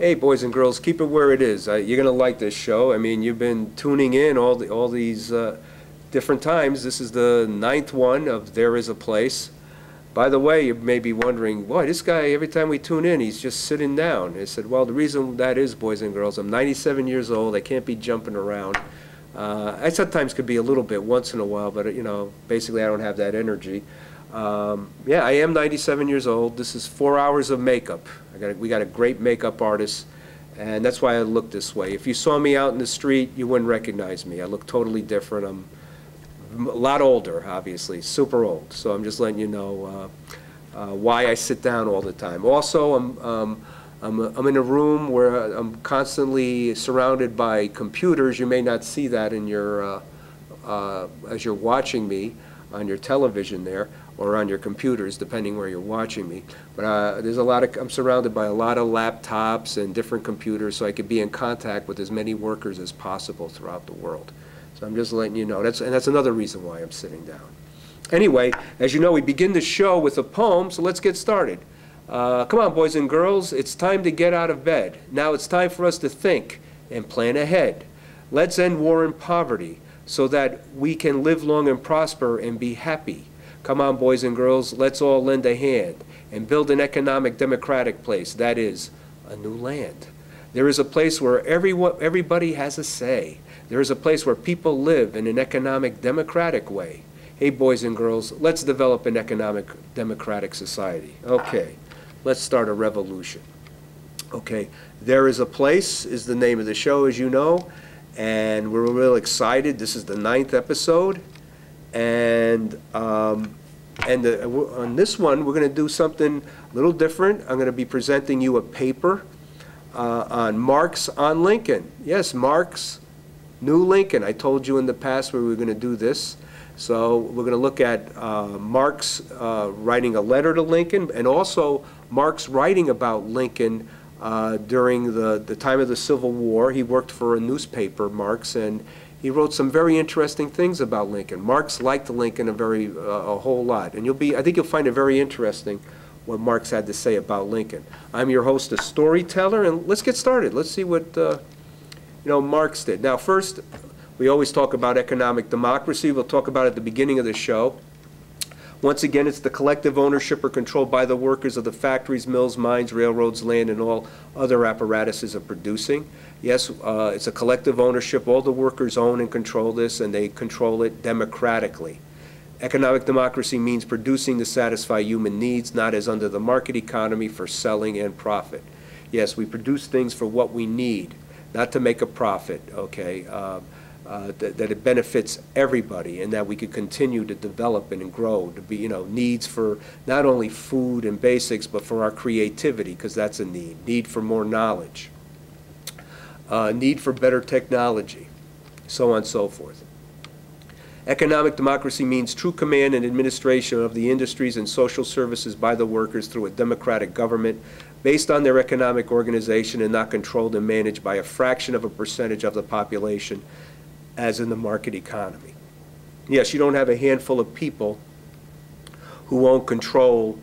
Hey, boys and girls, keep it where it is. You're gonna like this show. I mean, you've been tuning in all these different times. This is the 9th one of There Is a Place. By the way, you may be wondering, boy, this guy, every time we tune in, he's just sitting down. I said, well, the reason that is, boys and girls, I'm 97 years old. I can't be jumping around. I sometimes could be a little bit once in a while, but you know, basically I don't have that energy. Yeah, I am 97 years old. This is 4 hours of makeup. We got a great makeup artist, and that's why I look this way. If you saw me out in the street, you wouldn't recognize me. I look totally different. I'm a lot older, obviously, super old. So I'm just letting you know why I sit down all the time. Also, I'm in a room where I'm constantly surrounded by computers. You may not see that in your as you're watching me on your television there, or on your computers, depending where you're watching me. But there's I'm surrounded by a lot of laptops and different computers, so I could be in contact with as many workers as possible throughout the world. So I'm just letting you know. And that's another reason why I'm sitting down. Anyway, as you know, we begin the show with a poem, so let's get started. Come on, boys and girls, it's time to get out of bed. Now it's time for us to think and plan ahead. Let's end war and poverty so that we can live long and prosper and be happy. Come on, boys and girls, let's all lend a hand and build an economic democratic place, that is, a new land. There is a place where everybody has a say. There is a place where people live in an economic democratic way. Hey, boys and girls, let's develop an economic democratic society. Okay, let's start a revolution. Okay, There Is a Place is the name of the show, as you know, and we're real excited. This is the 9th episode. And on this one, we're going to do something a little different. I'm going to be presenting you a paper on Marx on Lincoln. Yes, Marx, New Lincoln. I told you in the past we were going to do this. So we're going to look at Marx writing a letter to Lincoln, and also Marx writing about Lincoln during the time of the Civil War. He worked for a newspaper, Marx, and he wrote some very interesting things about Lincoln. Marx liked Lincoln a whole lot, and I think you'll find it very interesting what Marx had to say about Lincoln. I'm your host, a storyteller, and let's get started. Let's see what Marx did. Now, first, we always talk about economic democracy. We'll talk about it at the beginning of the show. Once again, it's the collective ownership or control by the workers of the factories, mills, mines, railroads, land, and all other apparatuses of producing. Yes, it's a collective ownership. All the workers own and control this, and they control it democratically. Economic democracy means producing to satisfy human needs, not as under the market economy for selling and profit. Yes, we produce things for what we need, not to make a profit, okay? That it benefits everybody, and that we could continue to develop and grow to be, needs for not only food and basics, but for our creativity, because that's a need for more knowledge, need for better technology, so on and so forth. Economic democracy means true command and administration of the industries and social services by the workers through a democratic government based on their economic organization and not controlled and managed by a fraction of a percentage of the population, as in the market economy. Yes, you don't have a handful of people who won't control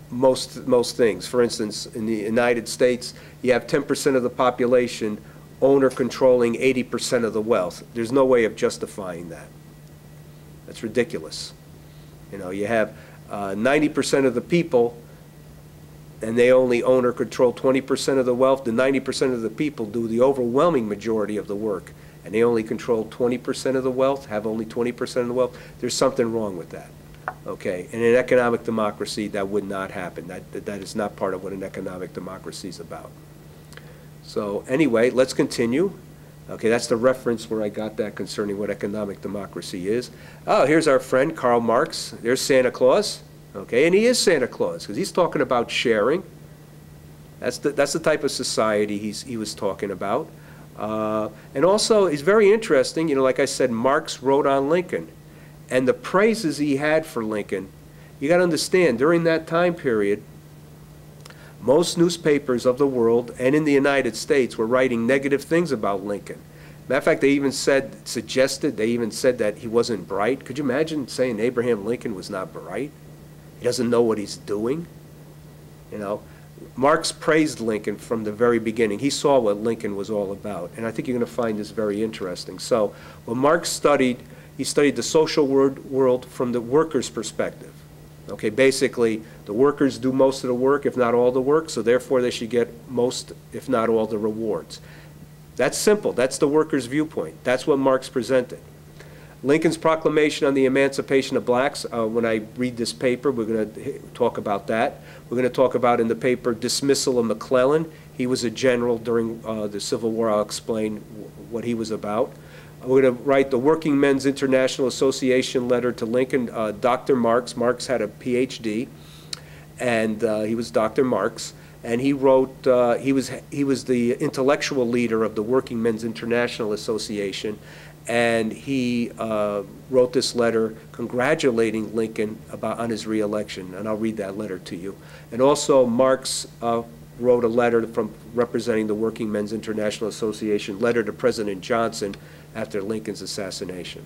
most things. For instance, in the United States, you have 10% of the population owner controlling 80% of the wealth. There's no way of justifying that. That's ridiculous. You have 90% of the people, and they only own or control 20% of the wealth. The 90% of the people do the overwhelming majority of the work, and they only control 20% of the wealth, have only 20% of the wealth. There's something wrong with that. Okay, in an economic democracy, that would not happen. That is not part of what an economic democracy is about. So anyway, let's continue. Okay, that's the reference where I got that concerning what economic democracy is. Oh, here's our friend Karl Marx. There's Santa Claus. Okay, and he is Santa Claus because he's talking about sharing. That's the type of society he was talking about. And also, it's very interesting, like I said, Marx wrote on Lincoln. And the praises he had for Lincoln, you got to understand, during that time period, most newspapers of the world and in the United States were writing negative things about Lincoln. Matter of fact, they even said that he wasn't bright. Could you imagine saying Abraham Lincoln was not bright? He doesn't know what he's doing. Marx praised Lincoln from the very beginning. He saw what Lincoln was all about, and I think you're going to find this very interesting. So when Marx studied, he studied the social world from the worker's perspective. Okay, basically, the workers do most of the work, if not all the work, so therefore they should get most, if not all, the rewards. That's simple. That's the worker's viewpoint. That's what Marx presented. Lincoln's proclamation on the emancipation of blacks, when I read this paper, we're going to talk about that. We're going to talk about in the paper dismissal of McClellan. He was a general during the Civil War. I'll explain what he was about. We're going to write the Working Men's International Association letter to Lincoln. Dr. Marx. Marx had a PhD, and he was Dr. Marx. And he wrote, he was the intellectual leader of the Working Men's International Association, and he wrote this letter congratulating Lincoln on his reelection, and I'll read that letter to you. And also Marx wrote a letter from representing the Working Men's International Association, letter to President Johnson after Lincoln's assassination.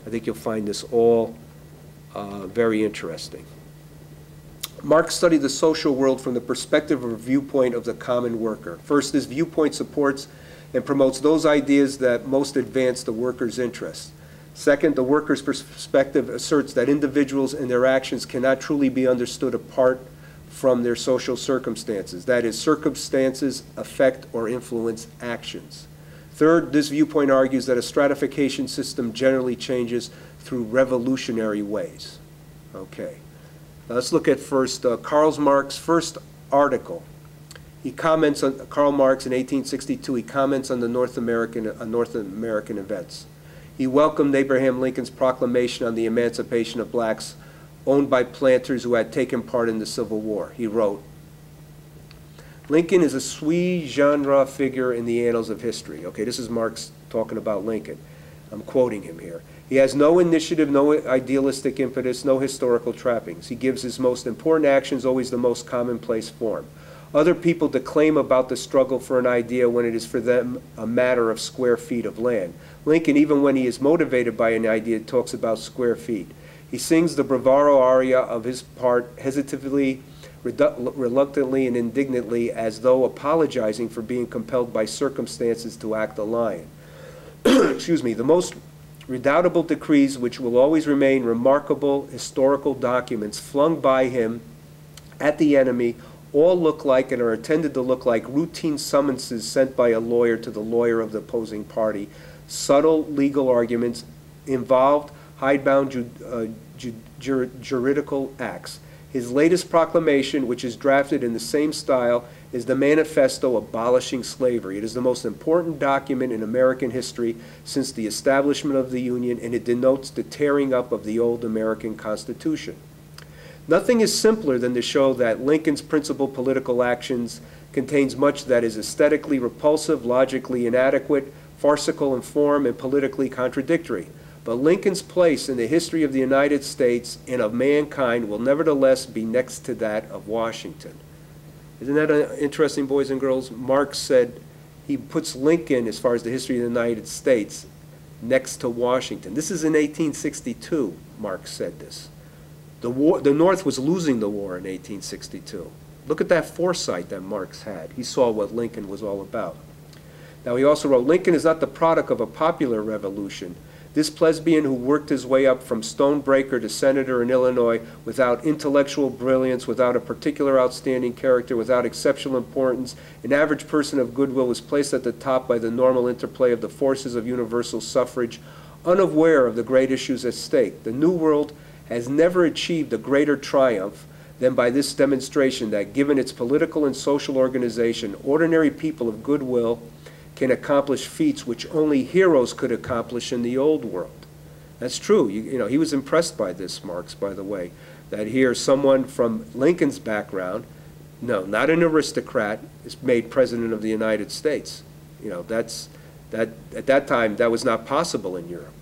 I think you'll find this all very interesting. Marx studied the social world from the perspective or viewpoint of the common worker. First, this viewpoint supports and promotes those ideas that most advance the worker's interests. Second, the worker's perspective asserts that individuals and their actions cannot truly be understood apart from their social circumstances. That is, circumstances affect or influence actions. Third, this viewpoint argues that a stratification system generally changes through revolutionary ways. Okay. Now let's look at first Karl Marx's first article. He comments on Karl Marx in 1862. He comments on the North American events. He welcomed Abraham Lincoln's proclamation on the emancipation of blacks owned by planters who had taken part in the Civil War. He wrote, "Lincoln is a sui generis figure in the annals of history." Okay, this is Marx talking about Lincoln. I'm quoting him here. "He has no initiative, no idealistic impetus, no historical trappings. He gives his most important actions always the most commonplace form. Other people declaim about the struggle for an idea when it is for them a matter of square feet of land. Lincoln, even when he is motivated by an idea, talks about square feet. He sings the bravado aria of his part hesitatively, reluctantly, and indignantly, as though apologizing for being compelled by circumstances to act a lion. Excuse me, the most redoubtable decrees, which will always remain remarkable historical documents flung by him at the enemy, all look like and are intended to look like routine summonses sent by a lawyer to the lawyer of the opposing party, subtle legal arguments, involved hidebound juridical acts. His latest proclamation, which is drafted in the same style, is the Manifesto abolishing slavery. It is the most important document in American history since the establishment of the Union, and it denotes the tearing up of the old American Constitution. Nothing is simpler than to show that Lincoln's principal political actions contains much that is aesthetically repulsive, logically inadequate, farcical in form, and politically contradictory. But Lincoln's place in the history of the United States and of mankind will nevertheless be next to that of Washington." Isn't that interesting, boys and girls? Marx said he puts Lincoln, as far as the history of the United States, next to Washington. This is in 1862, Marx said this. The North was losing the war in 1862. Look at that foresight that Marx had. He saw what Lincoln was all about. Now he also wrote, "Lincoln is not the product of a popular revolution. This plebeian who worked his way up from stonebreaker to senator in Illinois without intellectual brilliance, without a particular outstanding character, without exceptional importance, an average person of goodwill, was placed at the top by the normal interplay of the forces of universal suffrage, unaware of the great issues at stake. The New World has never achieved a greater triumph than by this demonstration that, given its political and social organization, ordinary people of goodwill can accomplish feats which only heroes could accomplish in the old world." That's true. You know, he was impressed by this, Marx, by the way, that here someone from Lincoln's background, no, not an aristocrat, is made president of the United States. You know, at that time, that was not possible in Europe.